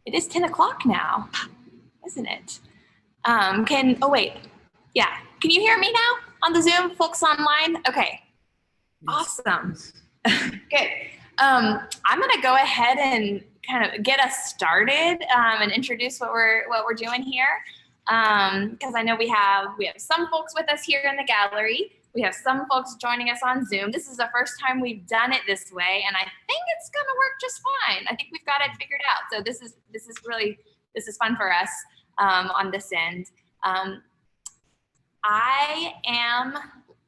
It is 10 o'clock now, isn't it? Oh wait, yeah. Can you hear me now on the Zoom, folks online? Okay, awesome. Good. I'm gonna go ahead and kind of get us started and introduce what we're doing here. Because I know we have some folks with us here in the gallery. We have some folks joining us on Zoom. This is the first time we've done it this way, and I think it's gonna work just fine. I think we've got it figured out. So this is fun for us on this end. I am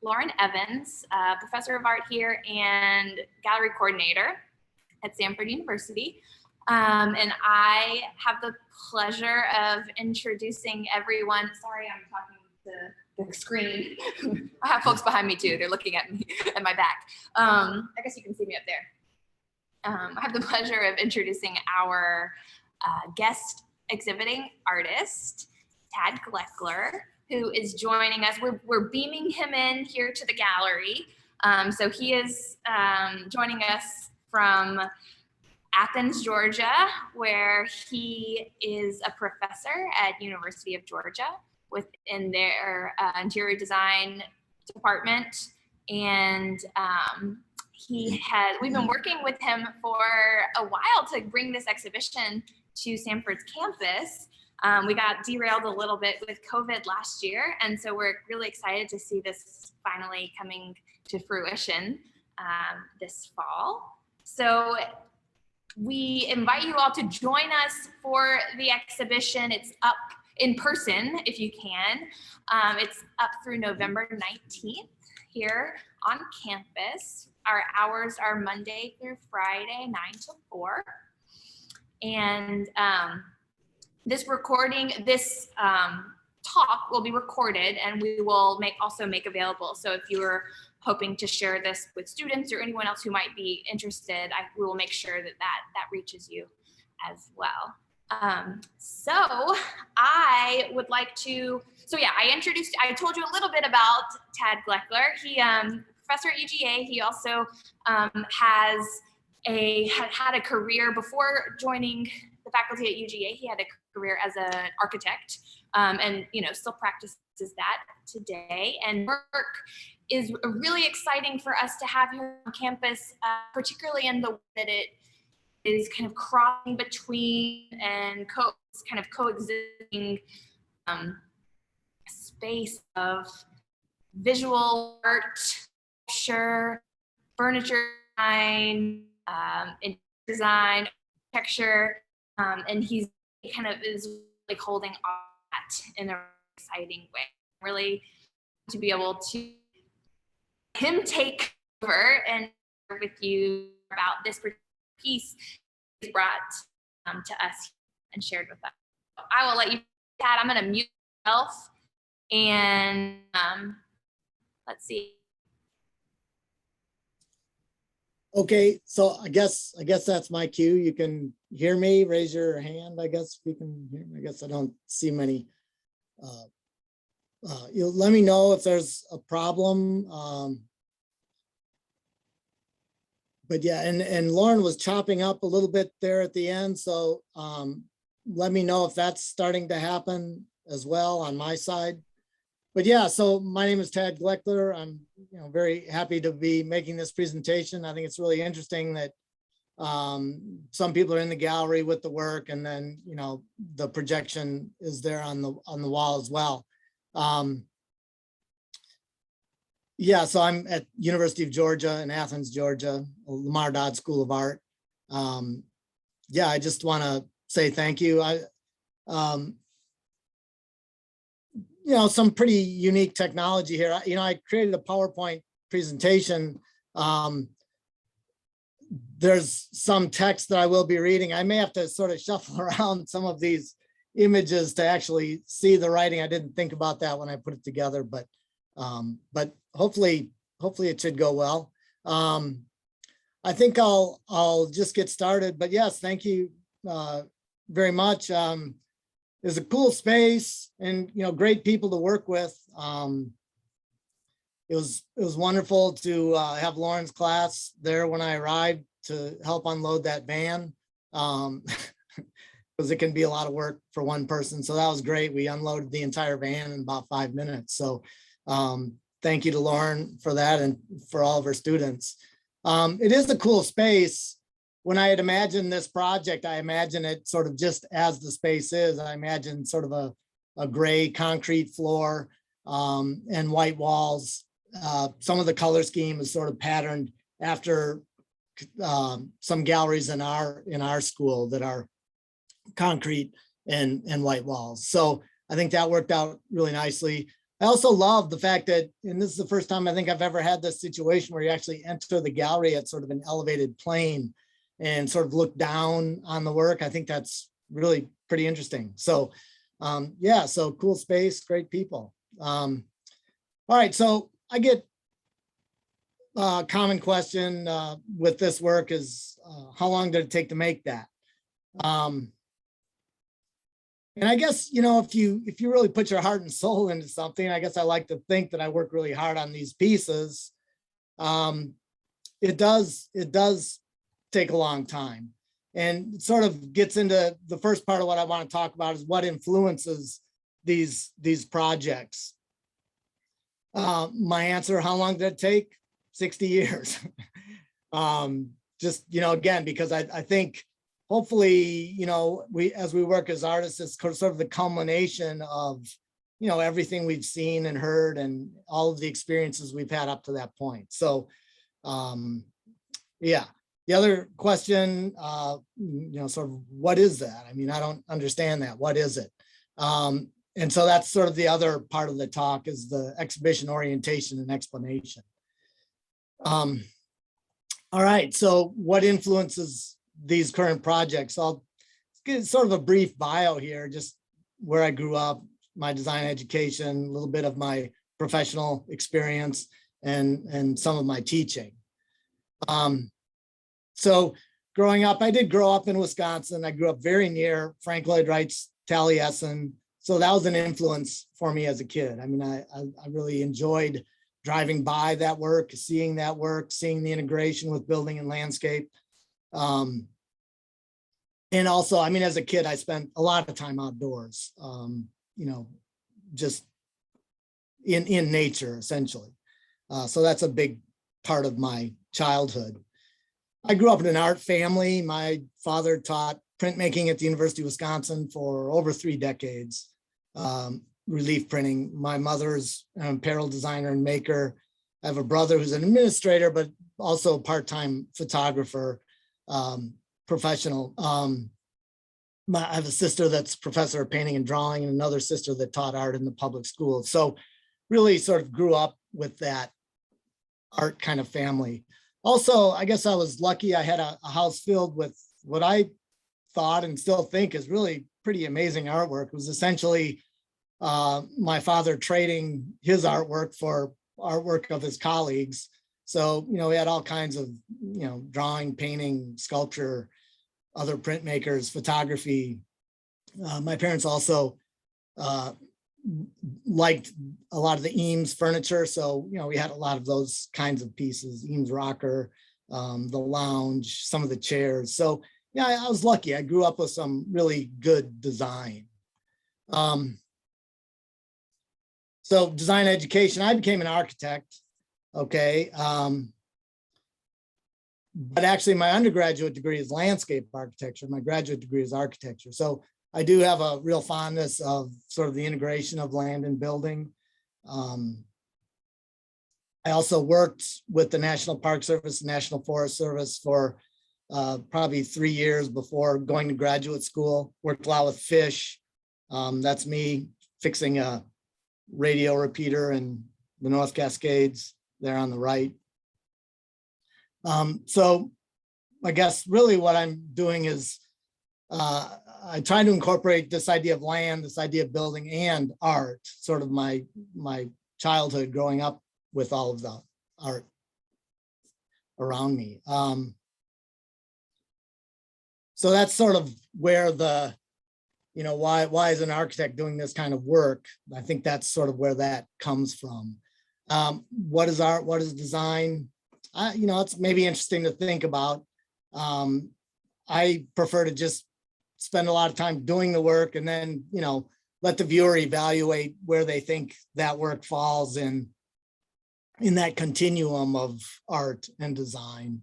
Lauren Evans, professor of art here and gallery coordinator at Samford University. And I have the pleasure of introducing everyone. Sorry, I'm talking to the screen. I have folks behind me too. They're looking at me at my back. I guess you can see me up there. I have the pleasure of introducing our guest exhibiting artist, Tad Gloeckler, who is joining us. We're beaming him in here to the gallery. So he is joining us from Athens, Georgia, where he is a professor at University of Georgia within their interior design department. And we've been working with him for a while to bring this exhibition to Samford's campus. We got derailed a little bit with COVID last year, and so we're really excited to see this finally coming to fruition this fall. So we invite you all to join us for the exhibition. It's up in person if you can. It's up through November 19th here on campus. Our hours are Monday through Friday, 9 to 4. And this talk will be recorded, and we will also make available. So if you're hoping to share this with students or anyone else who might be interested, we will make sure that reaches you as well. So I would like to, I told you a little bit about Tad Gloeckler. He professor at UGA. He also had a career before joining the faculty at UGA. He had a career as an architect, and still practices that today. And work is really exciting for us to have here on campus, particularly in the way that it is kind of crossing between and coexisting space of visual art, sculpture, furniture design, architecture, and he's kind of is like holding all that in an exciting way. Really to be able to him take over and share with you about this particular piece he's brought to us and shared with us. I will let you, Tad. I'm going to mute myself and let's see. Okay, so I guess that's my cue. You can hear me. Raise your hand. I guess we can hear me. I guess I don't see many. You'll let me know if there's a problem. But yeah, and Lauren was chopping up a little bit there at the end. So let me know if that's starting to happen as well on my side. But yeah, so my name is Tad Gloeckler. I'm very happy to be making this presentation. I think it's really interesting that some people are in the gallery with the work, and then the projection is there on the wall as well. Yeah, so I'm at University of Georgia in Athens, Georgia, Lamar Dodd School of Art. Yeah, I just want to say thank you. Some pretty unique technology here. I created a PowerPoint presentation. There's some text that I will be reading. I may have to sort of shuffle around some of these images to actually see the writing. I didn't think about that when I put it together, but hopefully it should go well. I think I'll just get started, but yes, thank you very much. It's a cool space and great people to work with. It was wonderful to have Lauren's class there when I arrived to help unload that van. because it can be a lot of work for one person. So that was great. We unloaded the entire van in about 5 minutes. So thank you to Lauren for that and for all of her students. It is a cool space. When I had imagined this project, I imagine it sort of just as the space is. I imagine sort of a gray concrete floor and white walls. Some of the color scheme is sort of patterned after some galleries in our school that are concrete and white walls. So I think that worked out really nicely. I also love the fact that, and this is the first time I think I've ever had this situation where you actually enter the gallery at sort of an elevated plane and sort of look down on the work. I think that's really pretty interesting. So yeah, so cool space, great people. All right, so I get a common question with this work is how long did it take to make that? And I guess, you know, if you really put your heart and soul into something, I guess I like to think that I work really hard on these pieces. It does take a long time, and it sort of gets into the first part of what I want to talk about is what influences these projects. My answer, how long did it take? 60 years. Just, you know, again, because I think hopefully, you know, as we work as artists, it's sort of the culmination of, you know, everything we've seen and heard and all of the experiences we've had up to that point. So, yeah. The other question, you know, sort of what is that? I mean, I don't understand that. What is it? And so that's sort of the other part of the talk is the exhibition orientation and explanation. All right, so what influences these current projects? I'll give sort of a brief bio here, just where I grew up, my design education, a little bit of my professional experience, and some of my teaching. So growing up, I did grow up in Wisconsin. I grew up very near Frank Lloyd Wright's Taliesin. So that was an influence for me as a kid. I mean, I really enjoyed driving by that work, seeing the integration with building and landscape. And also, I mean, as a kid, I spent a lot of time outdoors, you know, just in nature, essentially. So that's a big part of my childhood. I grew up in an art family. My father taught printmaking at the University of Wisconsin for over 3 decades, relief printing. My mother's an apparel designer and maker. I have a brother who's an administrator, but also a part-time photographer, professional. I have a sister that's professor of painting and drawing and another sister that taught art in the public school. So really sort of grew up with that art kind of family. Also, I guess I was lucky. I had a house filled with what I thought and still think is really pretty amazing artwork. It was essentially my father trading his artwork for artwork of his colleagues. So, you know, we had all kinds of, you know, drawing, painting, sculpture, other printmakers, photography. My parents also liked a lot of the Eames furniture. So, you know, we had a lot of those kinds of pieces, Eames rocker, the lounge, some of the chairs. So, yeah, I was lucky. I grew up with some really good design. So design education, I became an architect, okay. But actually my undergraduate degree is landscape architecture. My graduate degree is architecture. So I do have a real fondness of sort of the integration of land and building. I also worked with the National Park Service, National Forest Service for probably 3 years before going to graduate school. Worked a lot with fish. That's me fixing a radio repeater in the North Cascades there on the right. So I guess really what I'm doing is I try to incorporate this idea of land, this idea of building and art, sort of my childhood growing up with all of the art around me. So that's sort of where the, you know, why is an architect doing this kind of work? I think that's sort of where that comes from. What is art? What is design? You know, it's maybe interesting to think about. I prefer to just spend a lot of time doing the work, and then, let the viewer evaluate where they think that work falls in that continuum of art and design.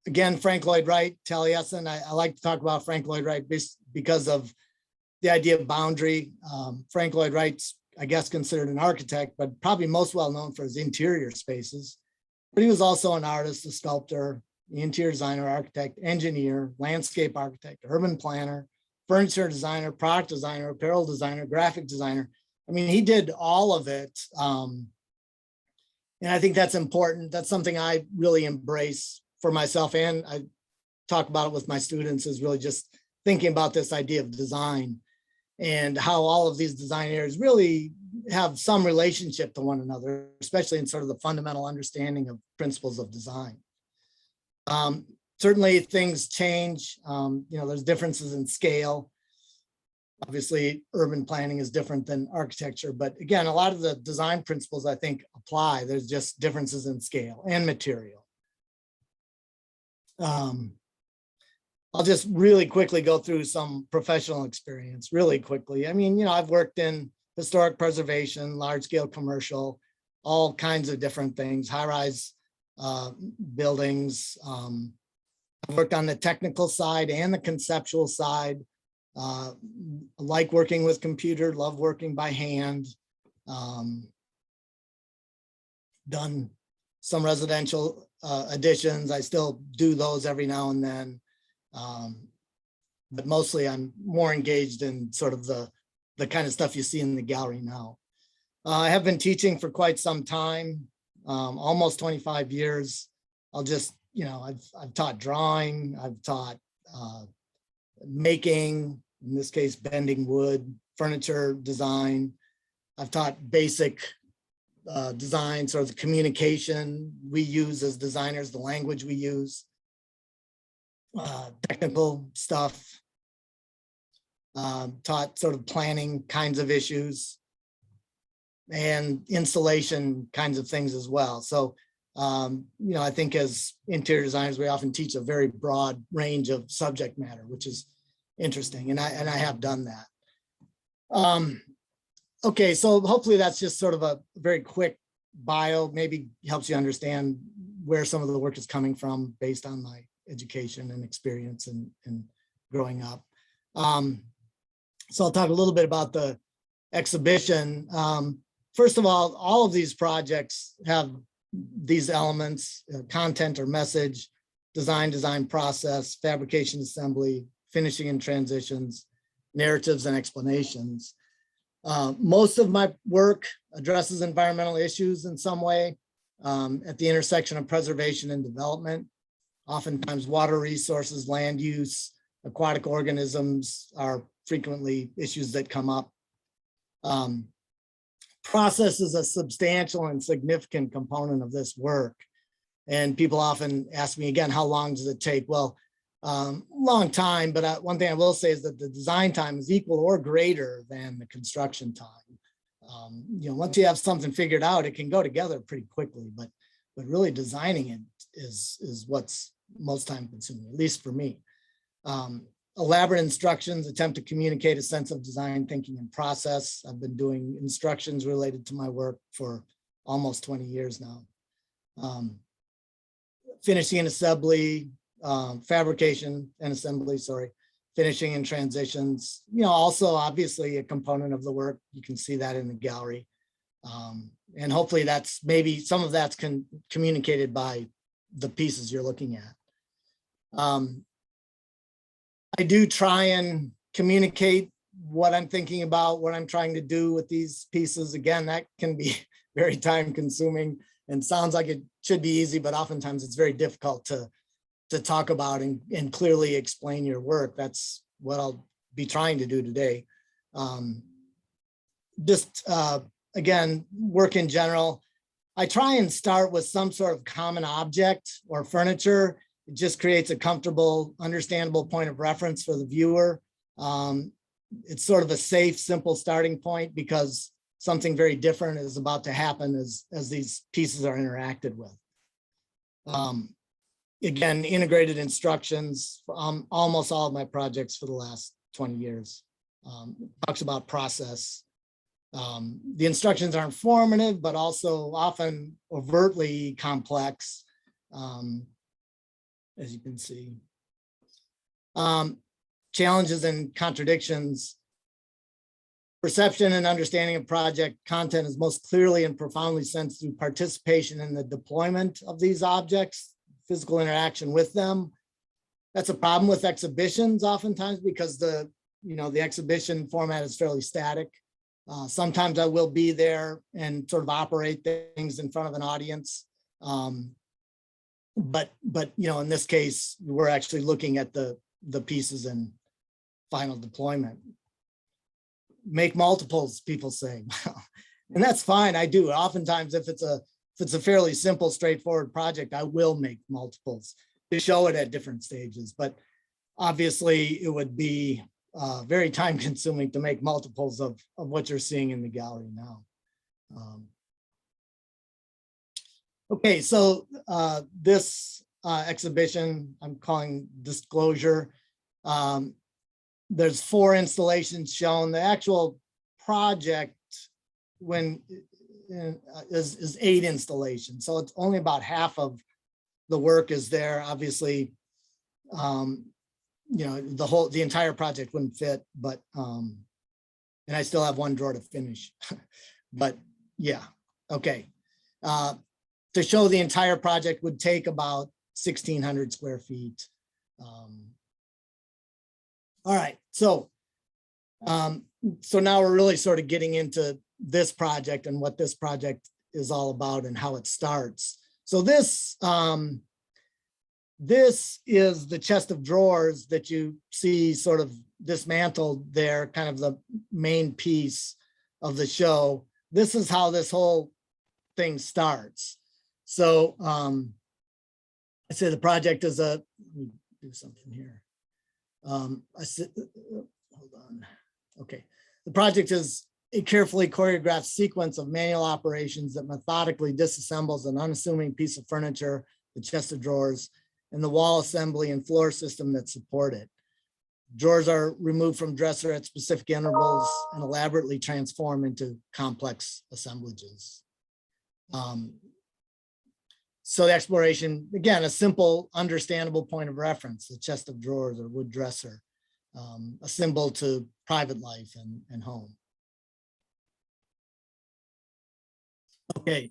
Again, Frank Lloyd Wright, Taliesin. I like to talk about Frank Lloyd Wright because of the idea of boundary. Frank Lloyd Wright's, I guess, considered an architect, but probably most well known for his interior spaces. But he was also an artist, a sculptor, interior designer, architect, engineer, landscape architect, urban planner, furniture designer, product designer, apparel designer, graphic designer. I mean, he did all of it. And I think that's important. That's something I really embrace for myself, and I talk about it with my students, is really just thinking about this idea of design and how all of these design areas really have some relationship to one another, especially in sort of the fundamental understanding of principles of design. Certainly things change. There's differences in scale. Obviously, urban planning is different than architecture, but again, a lot of the design principles I think apply. There's just differences in scale and material. I'll just really quickly go through some professional experience really quickly. I mean, I've worked in historic preservation, large scale commercial, all kinds of different things, high-rise buildings. I've worked on the technical side and the conceptual side. Like working with computer, love working by hand. Done some residential additions. I still do those every now and then. But mostly I'm more engaged in sort of the kind of stuff you see in the gallery now. I have been teaching for quite some time, almost 25 years. I'll just, I've taught drawing, I've taught making, in this case, bending wood, furniture design. I've taught basic design, sort of the communication we use as designers, the language we use, technical stuff, taught sort of planning kinds of issues, and installation kinds of things as well. So, I think as interior designers, we often teach a very broad range of subject matter, which is interesting, and I have done that. Okay, so hopefully that's just sort of a very quick bio, maybe helps you understand where some of the work is coming from based on my education and experience and growing up. So I'll talk a little bit about the exhibition. First of all of these projects have these elements: content or message, design process, fabrication, assembly, finishing and transitions, narratives and explanations. Most of my work addresses environmental issues in some way at the intersection of preservation and development. Oftentimes water resources, land use, aquatic organisms are frequently issues that come up. Process is a substantial and significant component of this work. And people often ask me again, how long does it take? Well, long time, but one thing I will say is that the design time is equal or greater than the construction time. Once you have something figured out, it can go together pretty quickly, but really designing it is what's most time consuming, at least for me. Elaborate instructions attempt to communicate a sense of design thinking and process. I've been doing instructions related to my work for almost 20 years now. Finishing and assembly, fabrication and assembly, finishing and transitions, also obviously a component of the work. You can see that in the gallery. And hopefully that's maybe some of that's communicated by the pieces you're looking at. I do try and communicate what I'm thinking about, what I'm trying to do with these pieces. Again, that can be very time consuming and sounds like it should be easy, but oftentimes it's very difficult to talk about and clearly explain your work. That's what I'll be trying to do today. Again, work in general. I try and start with some sort of common object or furniture. It just creates a comfortable, understandable point of reference for the viewer. It's sort of a safe, simple starting point because something very different is about to happen as these pieces are interacted with. again, integrated instructions, almost all of my projects for the last 20 years. Talks about process. The instructions are informative, but also often overtly complex, as you can see. Challenges and contradictions. Perception and understanding of project content is most clearly and profoundly sensed through participation in the deployment of these objects, physical interaction with them. That's a problem with exhibitions oftentimes because the exhibition format is fairly static. Sometimes I will be there and sort of operate things in front of an audience. But in this case, we're actually looking at the pieces in final deployment. Make multiples, people say. And that's fine, I do. Oftentimes, if it's a fairly simple, straightforward project, I will make multiples to show it at different stages. But obviously, it would be very time consuming to make multiples of what you're seeing in the gallery now. Okay, so this exhibition I'm calling Disclosure. There's 4 installations shown. The actual project is 8 installations. So it's only about half of the work is there. Obviously, the entire project wouldn't fit, but and I still have 1 drawer to finish. But yeah, okay. To show the entire project would take about 1,600 square feet. All right, so now we're really sort of getting into this project and what this project is all about and how it starts. So this is the chest of drawers that you see sort of dismantled there, kind of the main piece of the show. This is how this whole thing starts. So I say the project is let me do something here. Hold on. Okay. The project is a carefully choreographed sequence of manual operations that methodically disassembles an unassuming piece of furniture, the chest of drawers, and the wall assembly and floor system that support it. Drawers are removed from dresser at specific intervals and elaborately transformed into complex assemblages. So the exploration, again, a simple, understandable point of reference, the chest of drawers or wood dresser, a symbol to private life and home. Okay,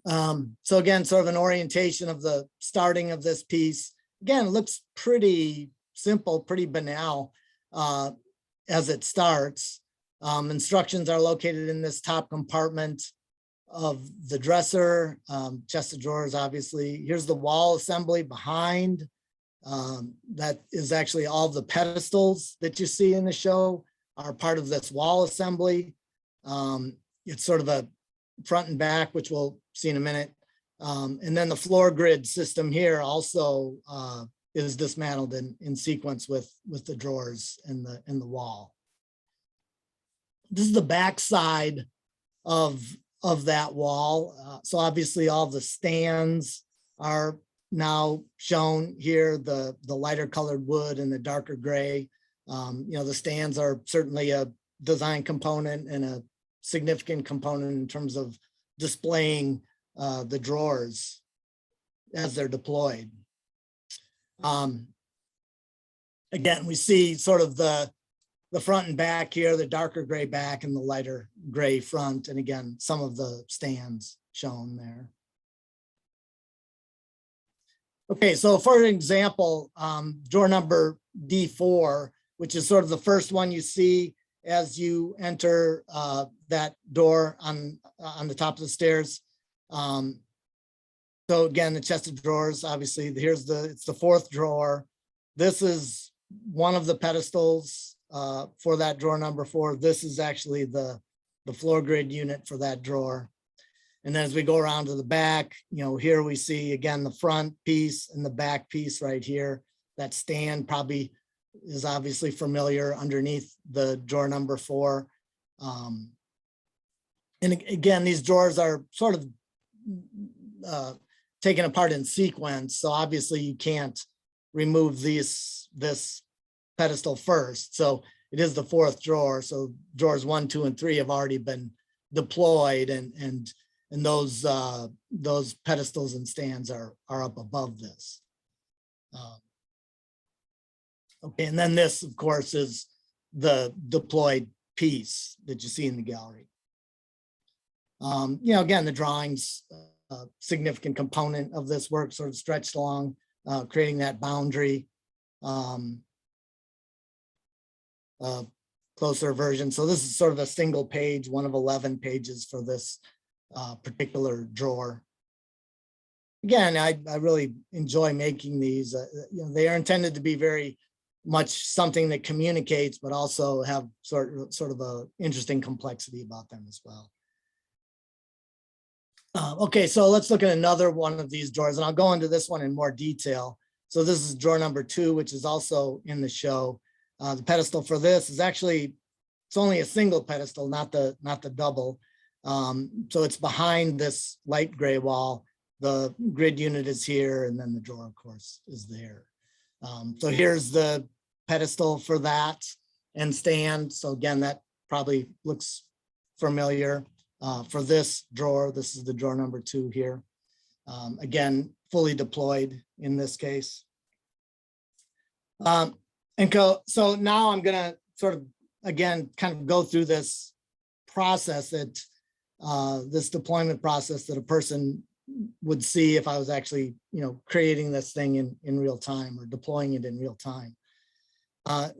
so again, sort of an orientation of the starting of this piece. Again, it looks pretty simple, pretty banal as it starts. Instructions are located in this top compartment of the dresser, chest of drawers, obviously. Here's the wall assembly behind. That is actually all the pedestals that you see in the show are part of this wall assembly. It's sort of a front and back, which we'll see in a minute. And then the floor grid system here also is dismantled in sequence with the drawers and the wall. This is the back side of that wall. So obviously all the stands are now shown here, the lighter colored wood and the darker gray. The stands are certainly a design component and a significant component in terms of displaying the drawers as they're deployed. Again, we see sort of the front and back here, the darker gray back and the lighter gray front. And again, some of the stands shown there. Okay, so for example, drawer number D4, which is sort of the first one you see as you enter that door on the top of the stairs. So again, the chest of drawers, obviously, it's the 4th drawer. This is one of the pedestals for that drawer number 4. This is actually the floor grid unit for that drawer. And then as we go around to the back, here we see again the front piece and the back piece right here. That stand probably is obviously familiar underneath the drawer number 4. And again, these drawers are sort of taken apart in sequence. So obviously you can't remove this pedestal first. So it is the fourth drawer. So drawers 1, 2, and 3 have already been deployed, and those pedestals and stands are up above this. Okay, and then this, of course, is the deployed piece that you see in the gallery. You know, again, the drawings, significant component of this work, sort of stretched along, creating that boundary. Closer version. So this is sort of a single page, one of 11 pages for this particular drawer. Again, I really enjoy making these. You know, they are intended to be very much something that communicates, but also have sort of a interesting complexity about them as well. Okay, so let's look at another one of these drawers, and I'll go into this one in more detail. So this is drawer number 2, which is also in the show. The pedestal for this is actually, it's only a single pedestal, not the double. So it's behind this light gray wall. The grid unit is here, and then the drawer, of course, is there. So here's the pedestal for that and stand. So again, that probably looks familiar. For this drawer, this is the drawer number 2 here. Again, fully deployed in this case. So now I'm gonna sort of, again, kind of go through this process that, this deployment process that a person would see if I was actually, you know, creating this thing in real time or deploying it in real time.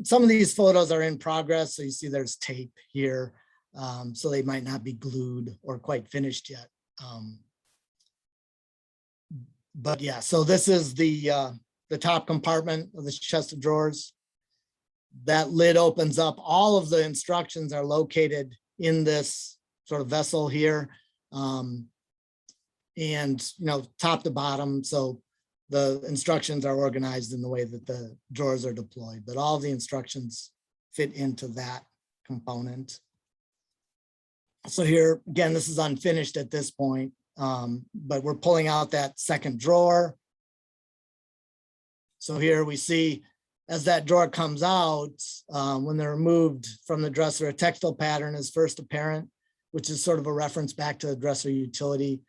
Some of these photos are in progress. So you see there's tape here. So they might not be glued or quite finished yet. But yeah, so this is the top compartment of the chest of drawers. That lid opens up. All of the instructions are located in this sort of vessel here. And, you know, top to bottom. So the instructions are organized in the way that the drawers are deployed, but all the instructions fit into that component. So here, again, this is unfinished at this point, but we're pulling out that second drawer. So here we see, as that drawer comes out, when they're removed from the dresser, a textile pattern is first apparent, which is sort of a reference back to the dresser utility.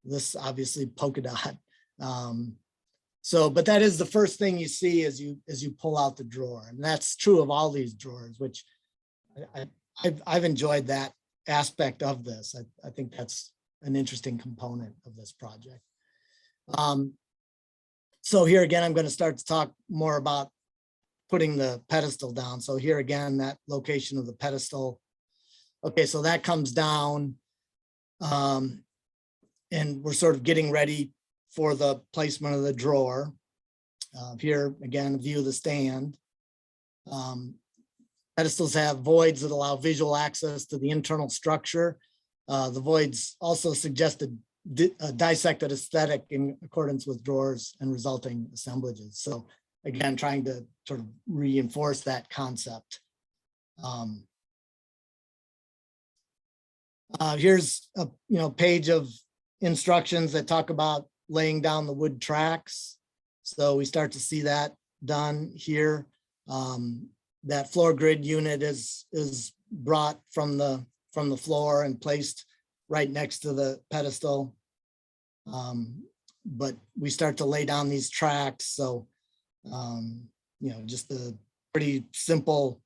This obviously polka dot. But that is the first thing you see as you pull out the drawer, and that's true of all these drawers, which I've enjoyed that aspect of this. I think that's an interesting component of this project. So here again, I'm going to start to talk more about putting the pedestal down. So here again, that location of the pedestal. Okay, so that comes down, and we're sort of getting ready for the placement of the drawer. Here again, a view of the stand. Pedestals have voids that allow visual access to the internal structure. The voids also suggest a dissected aesthetic in accordance with drawers and resulting assemblages. So again, trying to sort of reinforce that concept. Here's a page of instructions that talk about laying down the wood tracks. So we start to see that done here. That floor grid unit is brought from the floor and placed right next to the pedestal. But we start to lay down these tracks. So, just a pretty simple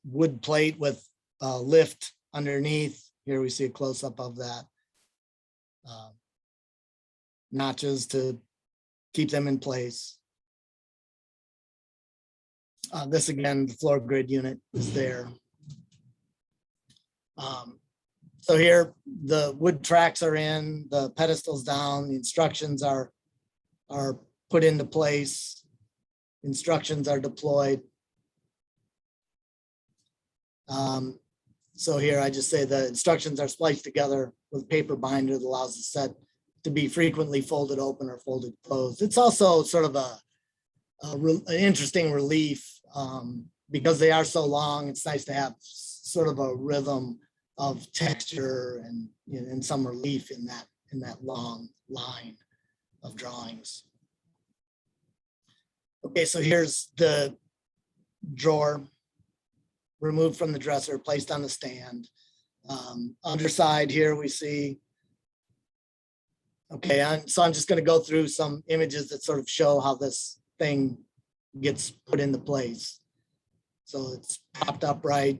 wood plate with a lift underneath. Here we see a close-up of that. Notches to keep them in place. This again, the floor grid unit is there. So here the wood tracks are in, the pedestals down, the instructions are put into place, instructions are deployed. So here I just say the instructions are spliced together with paper binder that allows the set to be frequently folded open or folded closed. It's also sort of an interesting relief because they are so long. It's nice to have sort of a rhythm of texture and some relief in that long line of drawings. Okay, so here's the drawer removed from the dresser, placed on the stand. Underside here we see. Okay, so I'm just going to go through some images that sort of show how this thing gets put into place. So it's propped upright,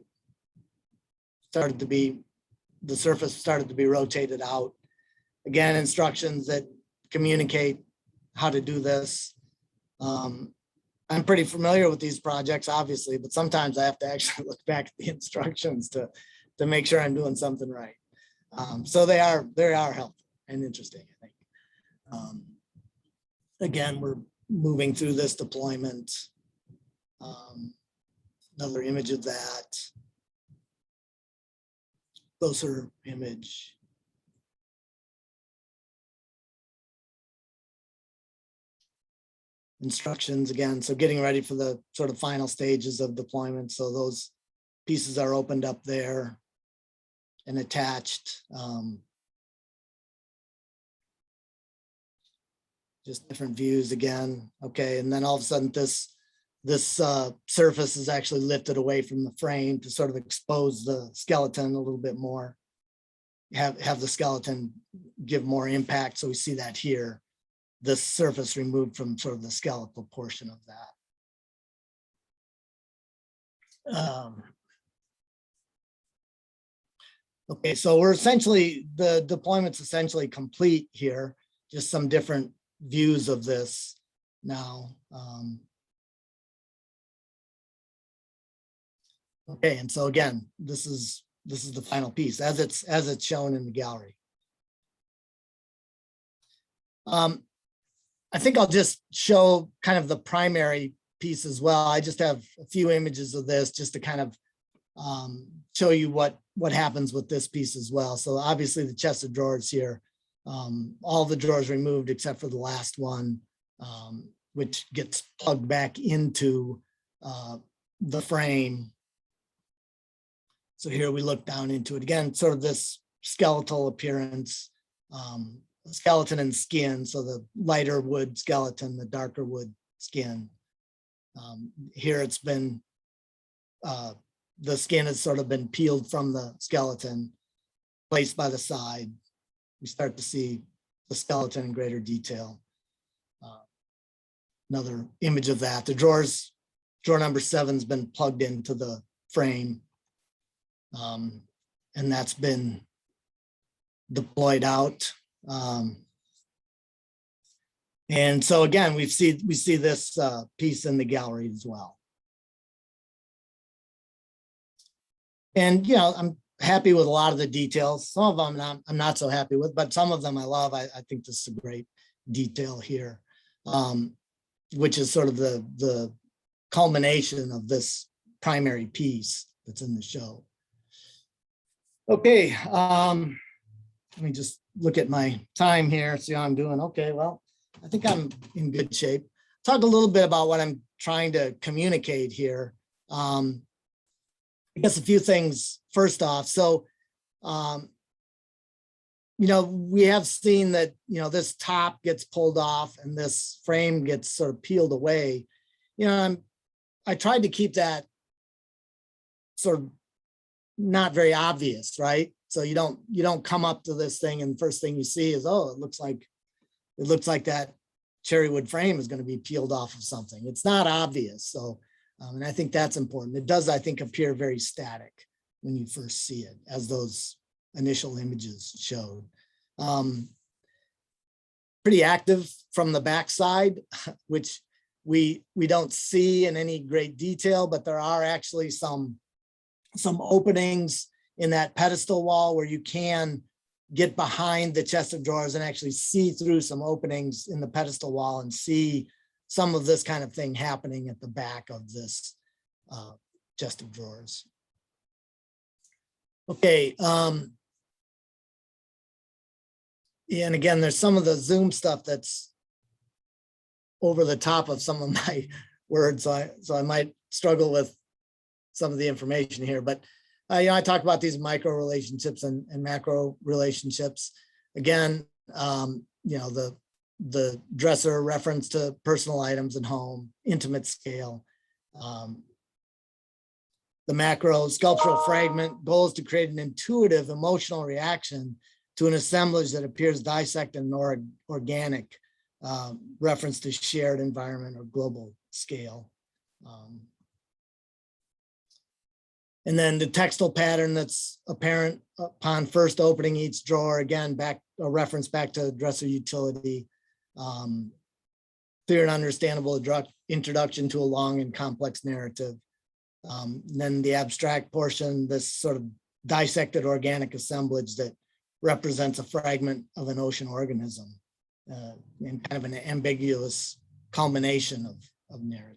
the surface started to be rotated out. Again, instructions that communicate how to do this. I'm pretty familiar with these projects, obviously, but sometimes I have to actually look back at the instructions to make sure I'm doing something right. So they are helpful and interesting, I think. Again, we're moving through this deployment. Another image of that. Closer image. Instructions again, so getting ready for the sort of final stages of deployment. So those pieces are opened up there and attached. Just different views again. Okay, and then all of a sudden this surface is actually lifted away from the frame to sort of expose the skeleton a little bit more. Have the skeleton give more impact. So we see that here. The surface removed from sort of the skeletal portion of that. Okay, so the deployment's essentially complete here. Just some different views of this now. Okay, and so again, this is the final piece as it's shown in the gallery. I think I'll just show kind of the primary piece as well. I just have a few images of this just to kind of show you what happens with this piece as well. So obviously the chest of drawers here, all the drawers removed except for the last one, which gets plugged back into the frame. So here we look down into it again, sort of this skeletal appearance. Skeleton and skin, so the lighter wood skeleton, the darker wood skin. Here it's been, the skin has sort of been peeled from the skeleton, placed by the side. We start to see the skeleton in greater detail. Another image of that. The drawer number 7's been plugged into the frame, and that's been deployed out. And so again, we see this piece in the gallery as well. And I'm happy with a lot of the details. Some of them I'm not so happy with, but some of them I love. I think this is a great detail here, which is sort of the culmination of this primary piece that's in the show. Okay, let me just look at my time here, see how I'm doing. Okay, well, I think I'm in good shape. Talk a little bit about what I'm trying to communicate here. I guess a few things first off. So, we have seen that, this top gets pulled off and this frame gets sort of peeled away. I tried to keep that sort of not very obvious, right? So you don't come up to this thing and the first thing you see is, oh, it looks like that cherry wood frame is going to be peeled off of something. It's not obvious. So, and I think that's important. It does, I think, appear very static when you first see it, as those initial images showed. Pretty active from the backside, which we don't see in any great detail, but there are actually some openings in that pedestal wall where you can get behind the chest of drawers and actually see through some openings in the pedestal wall and see some of this kind of thing happening at the back of this chest of drawers. Okay. And again, there's some of the zoom stuff that's over the top of some of my words, so I might struggle with some of the information here, but I talk about these micro relationships and macro relationships. Again, the the dresser reference to personal items and home, intimate scale. The macro sculptural fragment goal is to create an intuitive emotional reaction to an assemblage that appears dissected and organic, reference to shared environment or global scale. And then the textile pattern that's apparent upon first opening each drawer, again, a reference back to dresser utility, clear and understandable introduction to a long and complex narrative. Then the abstract portion, this sort of dissected organic assemblage that represents a fragment of an ocean organism, and kind of an ambiguous culmination of narrative.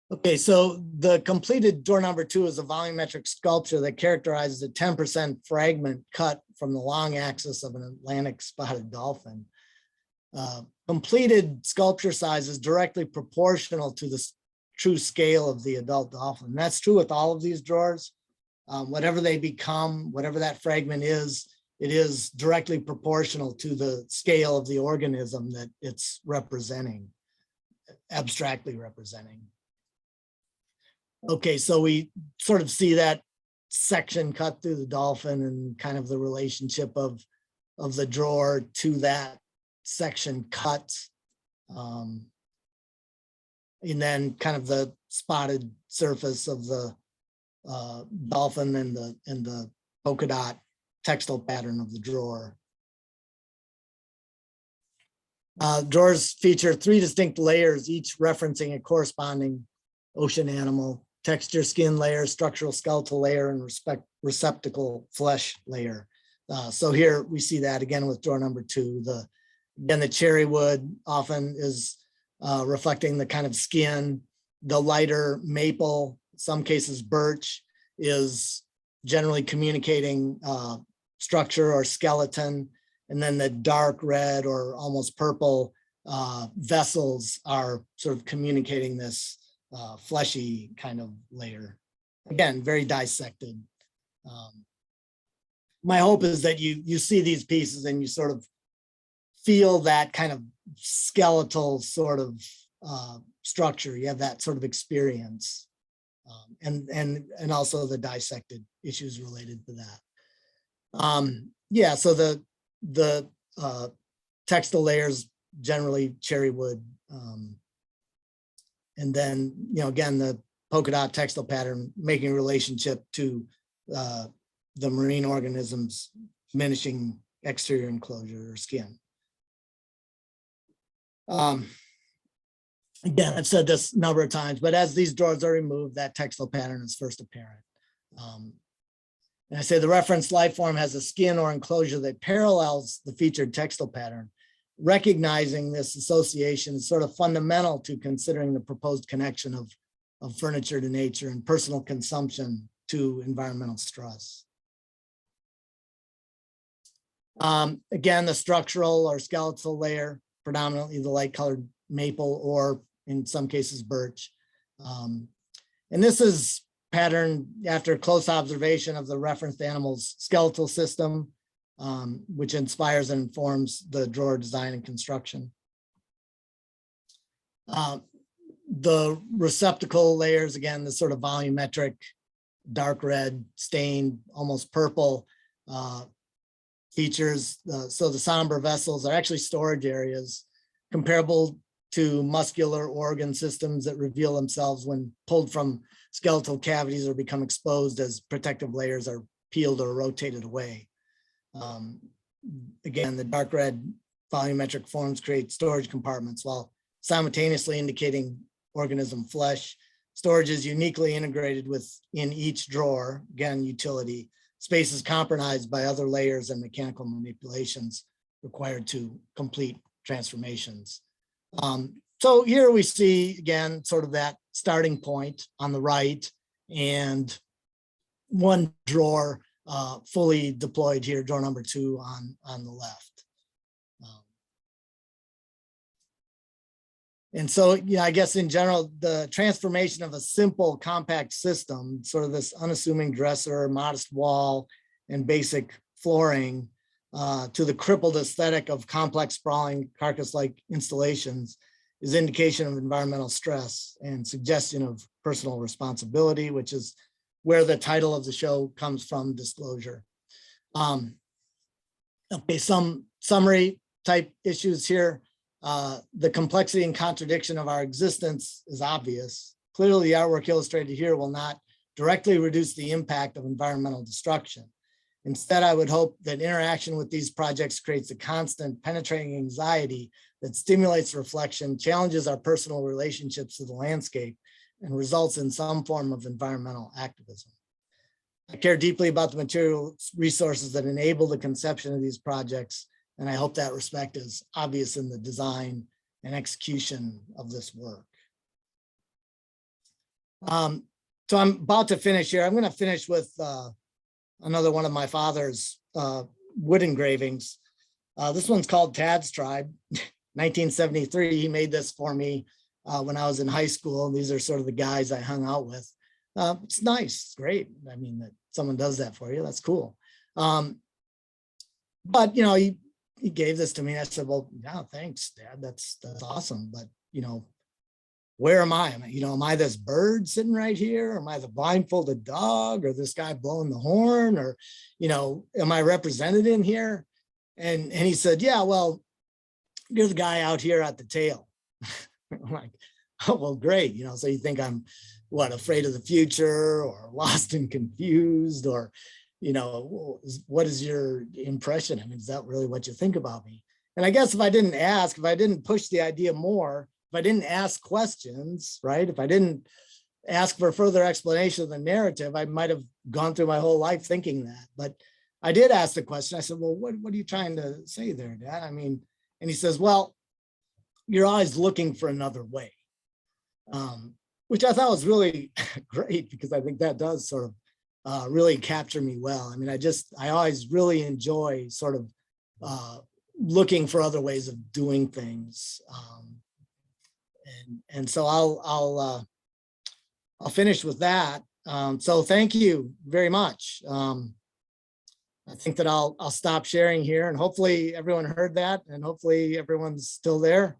Okay, so the completed drawer number 2 is a volumetric sculpture that characterizes a 10% fragment cut from the long axis of an Atlantic spotted dolphin. Completed sculpture size is directly proportional to the true scale of the adult dolphin. And that's true with all of these drawers. Whatever they become, whatever that fragment is, it is directly proportional to the scale of the organism that it's representing, abstractly representing. Okay, so we sort of see that section cut through the dolphin and kind of the relationship of the drawer to that section cut. And then kind of the spotted surface of the dolphin and the polka dot textile pattern of the drawer. Drawers feature 3 distinct layers, each referencing a corresponding ocean animal: texture skin layer, structural skeletal layer, and receptacle flesh layer. So here we see that again with drawer number 2. Again, the cherry wood often is reflecting the kind of skin. The lighter maple, some cases birch, is generally communicating structure or skeleton. And then the dark red or almost purple vessels are sort of communicating this fleshy kind of layer. Again, very dissected. My hope is that you see these pieces and you sort of feel that kind of skeletal sort of structure. You have that sort of experience, and also the dissected issues related to that. Yeah, so the textile layers generally cherry wood, and then again the polka dot textile pattern making a relationship to the marine organism's diminishing exterior enclosure or skin. Again, I've said this a number of times, but as these drawers are removed, that textile pattern is first apparent. And I say the reference life form has a skin or enclosure that parallels the featured textile pattern. Recognizing this association is sort of fundamental to considering the proposed connection of furniture to nature and personal consumption to environmental stress. Again, the structural or skeletal layer, predominantly the light colored maple or in some cases birch. And this is patterned after close observation of the referenced animal's skeletal system, which inspires and informs the drawer design and construction. The receptacle layers, again, the sort of volumetric, dark red, stained, almost purple features. So the somber vessels are actually storage areas comparable to muscular organ systems that reveal themselves when pulled from skeletal cavities or become exposed as protective layers are peeled or rotated away. Again, the dark red volumetric forms create storage compartments while simultaneously indicating organism flesh. Storage is uniquely integrated within each drawer, again, utility. Space is compromised by other layers and mechanical manipulations required to complete transformations. So here we see, again, sort of that starting point on the right and one drawer fully deployed here, drawer number 2 on the left. And so, yeah, I guess in general, the transformation of a simple compact system, sort of this unassuming dresser, modest wall, and basic flooring to the crippled aesthetic of complex sprawling carcass-like installations is indication of environmental stress and suggestion of personal responsibility, which is where the title of the show comes from, disclosure. Okay, some summary type issues here. The complexity and contradiction of our existence is obvious. Clearly, the artwork illustrated here will not directly reduce the impact of environmental destruction. Instead, I would hope that interaction with these projects creates a constant penetrating anxiety that stimulates reflection, challenges our personal relationships to the landscape, and results in some form of environmental activism. I care deeply about the material resources that enable the conception of these projects, and I hope that respect is obvious in the design and execution of this work. So I'm about to finish here. I'm going to finish with another one of my father's wood engravings. This one's called Tad's Tribe, 1973. He made this for me when I was in high school. These are sort of the guys I hung out with. It's nice, it's great. I mean, that someone does that for you, that's cool. But, you know, he gave this to me. I said, well, yeah, thanks, Dad, that's awesome. But, you know, where am I? Am I this bird sitting right here? Or am I the blindfolded dog, or this guy blowing the horn? Or, you know, am I represented in here? And he said, yeah, well, you're the guy out here at the tail. I'm like, oh, well, great. You know, so you think I'm what, afraid of the future, or lost and confused, or, you know, what is your impression? I mean, is that really what you think about me? And I guess if I didn't ask, if I didn't push the idea more, if I didn't ask questions, right? If I didn't ask for further explanation of the narrative, I might have gone through my whole life thinking that. But I did ask the question. I said, well, what are you trying to say there, Dad? I mean, and he says, well, you're always looking for another way. Which I thought was really great, because I think that does sort of really capture me well. I mean, I always really enjoy sort of looking for other ways of doing things. And so I'll finish with that. So thank you very much. I think that I'll stop sharing here, and hopefully everyone heard that, and hopefully everyone's still there.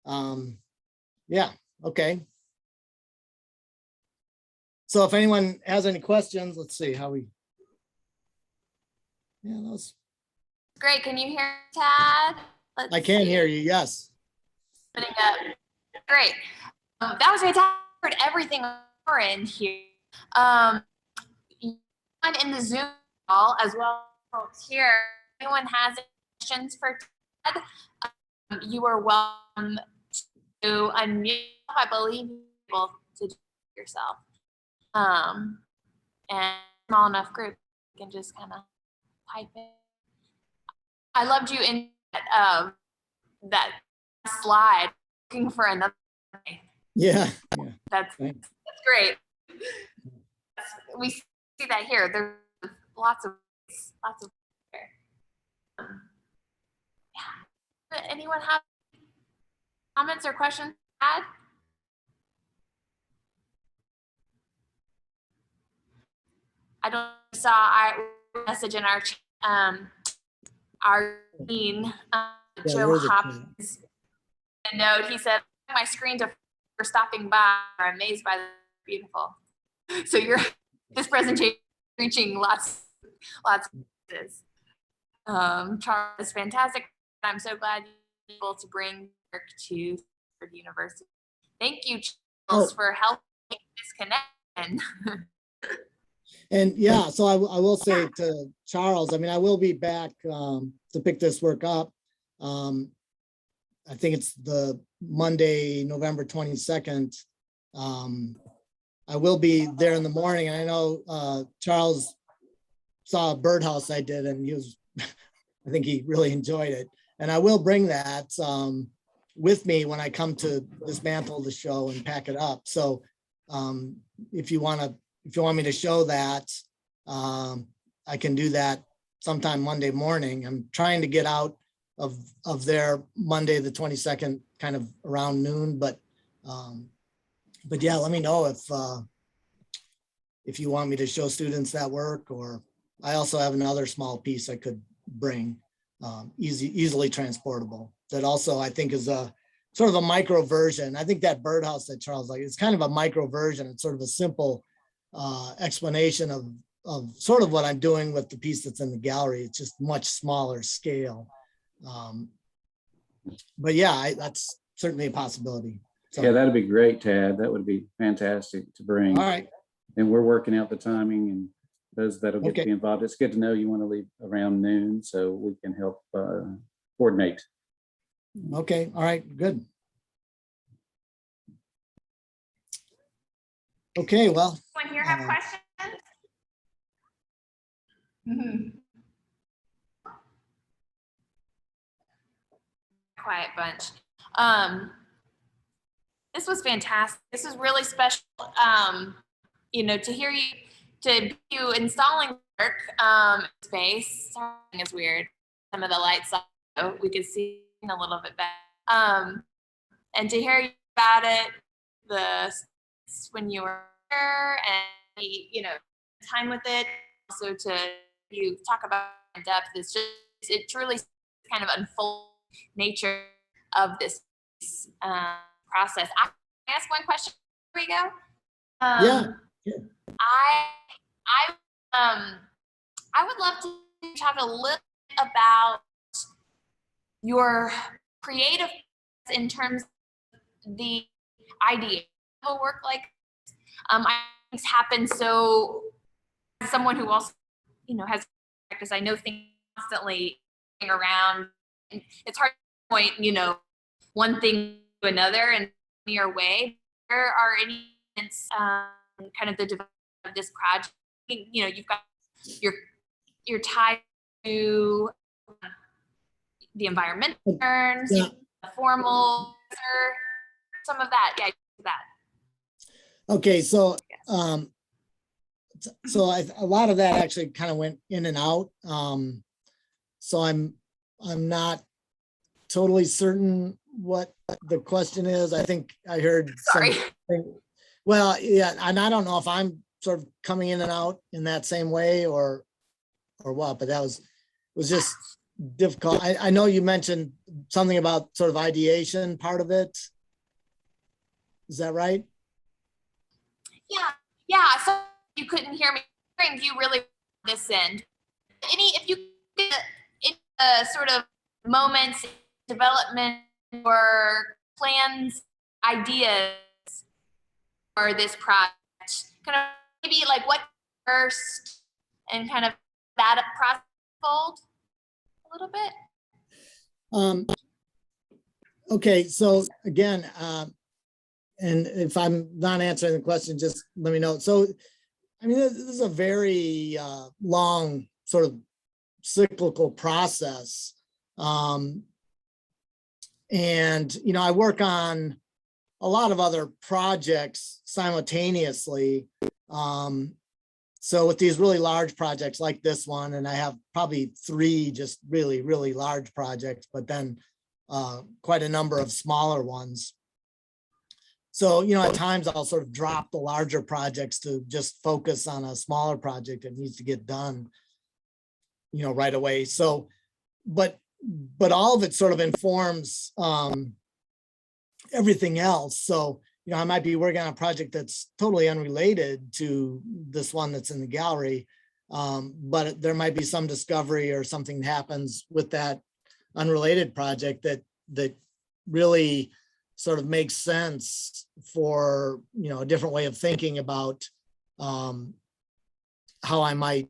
Yeah, okay. So if anyone has any questions, let's see how we. Yeah, that was Great. Can you hear Tad? I can hear you. Yes. Putting up. Great. That was fantastic. I heard everything in here. In the Zoom call as well as folks here. If anyone has any questions for Tad, you are welcome to unmute. I believe you're able to do it yourself. And small enough group, you can just kind of type in. I loved you in that slide, looking for another way. Yeah. That's great. We see that here. There's lots of. Yeah. Anyone have comments or questions to add? I don't saw our message in our dean, Joe Hopkins, a note. He said, my screen to for stopping by. I'm amazed by the beautiful. So this presentation reaching lots of places. Charles is fantastic. I'm so glad you're able to bring work to Samford University. Thank you, Charles, for helping this connection. And yeah, so I will say to Charles, I mean, I will be back to pick this work up. I think it's the Monday, November 22nd. I will be there in the morning. And I know Charles saw a birdhouse I did, and I think he really enjoyed it. And I will bring that with me when I come to dismantle the show and pack it up. So if you want me to show that, I can do that sometime Monday morning. I'm trying to get out of there Monday, the 22nd, kind of around noon, but yeah, let me know if you want me to show students that work, or I also have another small piece I could bring, easily transportable. That also I think is a sort of a micro version. I think that birdhouse that Charles like, it's kind of a micro version. It's sort of a simple explanation of sort of what I'm doing with the piece that's in the gallery. It's just much smaller scale. But yeah, that's certainly a possibility. So, yeah, that'd be great, Tad. That would be fantastic to bring. all right. And we're working out the timing and those that'll get Okay. to be involved. It's good to know you want to leave around noon so we can help coordinate. Okay. All right. Good. Okay. Well, Anyone here have questions? Quiet bunch. This was fantastic. This is really special. You know, to hear you installing work space. Something is weird. Some of the lights, we could see a little bit better. And to hear you about it, when you were there, and you know, time with it. Also to you talk about in depth. It truly kind of unfolds nature of this process. I ask one question. Here we go. yeah. I would love to talk a little bit about your creative in terms of the idea of a work like this. I think happen so. As someone who also, you know, has practice, I know things constantly around. And it's hard to point, you know, one thing to another in your way. There are any kind of the development of this project. You know, you've got your tie to the environmental concerns, Yeah. the formal, some of that. Yeah, that. Okay. So, a lot of that actually kind of went in and out. So I'm not totally certain what the question is. I think I heard Sorry. Well, yeah, and I don't know if I'm sort of coming in and out in that same way or what, but was just difficult. I know you mentioned something about sort of ideation part of it. Is that right? Yeah. So you couldn't hear me. You really this end. If you get sort of moments, development or plans, ideas for this project, kind of maybe like what first and kind of that process fold a little bit. Okay, so again, and if I'm not answering the question, just let me know. So, I mean, this is a very long sort of cyclical process. And, you know, I work on a lot of other projects simultaneously. So with these really large projects like this one, and I have probably 3 just really, really large projects, but then quite a number of smaller ones. So, you know, at times I'll sort of drop the larger projects to just focus on a smaller project that needs to get done, you know, right away. So, but all of it sort of informs everything else. So, you know, I might be working on a project that's totally unrelated to this one that's in the gallery, but there might be some discovery or something that happens with that unrelated project that really sort of makes sense for, you know, a different way of thinking about how I might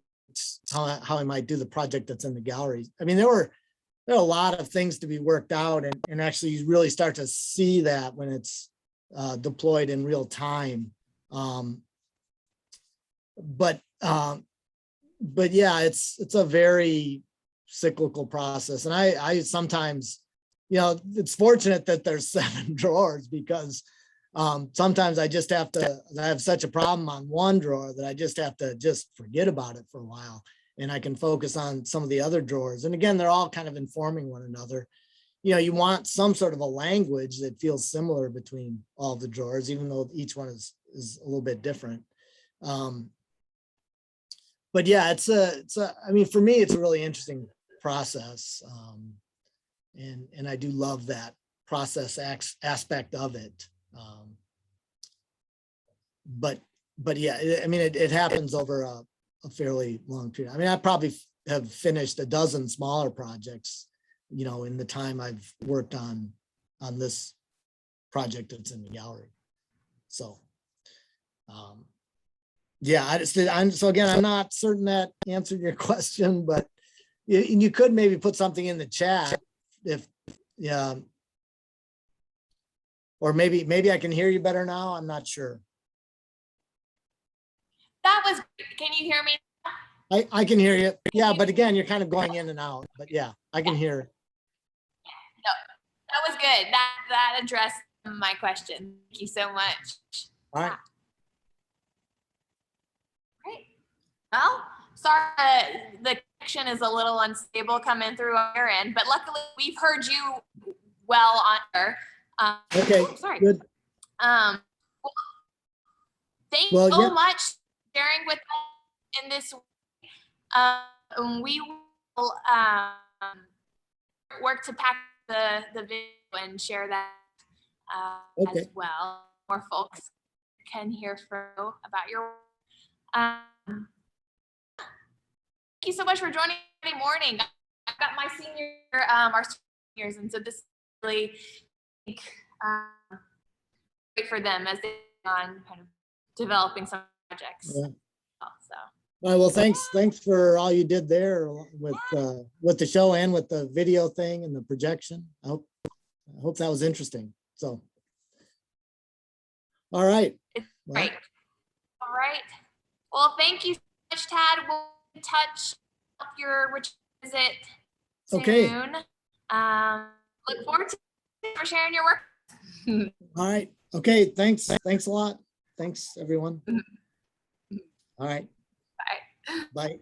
do the project that's in the gallery. I mean, there are a lot of things to be worked out, and actually you really start to see that when it's deployed in real time. But yeah, it's a very cyclical process. And I sometimes, you know, it's fortunate that there's 7 drawers because sometimes I have such a problem on one drawer that I just have to forget about it for a while, and I can focus on some of the other drawers. And again, they're all kind of informing one another. You know, you want some sort of a language that feels similar between all the drawers, even though each one is a little bit different. but yeah, I mean, for me, it's a really interesting process. And I do love that process aspect of it. But yeah, I mean, it happens over a fairly long period. I mean, I probably have finished a dozen smaller projects, in the time I've worked on this project that's in the gallery. So, yeah, so again, I'm not certain that answered your question, but you could maybe put something in the chat if, yeah. Or maybe I can hear you better now. I'm not sure. That was, can you hear me? I can hear you. Yeah, but again, you're kind of going in and out, but yeah, I can hear. No, that was good. That addressed my question. Thank you so much. All right. Great. Well, sorry, the connection is a little unstable coming through on your end, but luckily we've heard you well on her. Okay, sorry. good. Well, thank you so much for sharing with us in this. We will work to pack the video and share that as well. More folks can hear from you about your work. Thank you so much for joining me morning. I've got my our seniors, and so this is really great for them as they on kind of developing some projects. Yeah. So. All right, well, thanks for all you did there with the show and with the video thing and the projection. I hope that was interesting. So, all right. It's great. All right. Well, thank you so much, Tad. We'll be in touch with your visit soon. Okay. Look forward to for sharing your work. All right. Okay. Thanks a lot. Thanks, everyone. All right. Bye. Bye.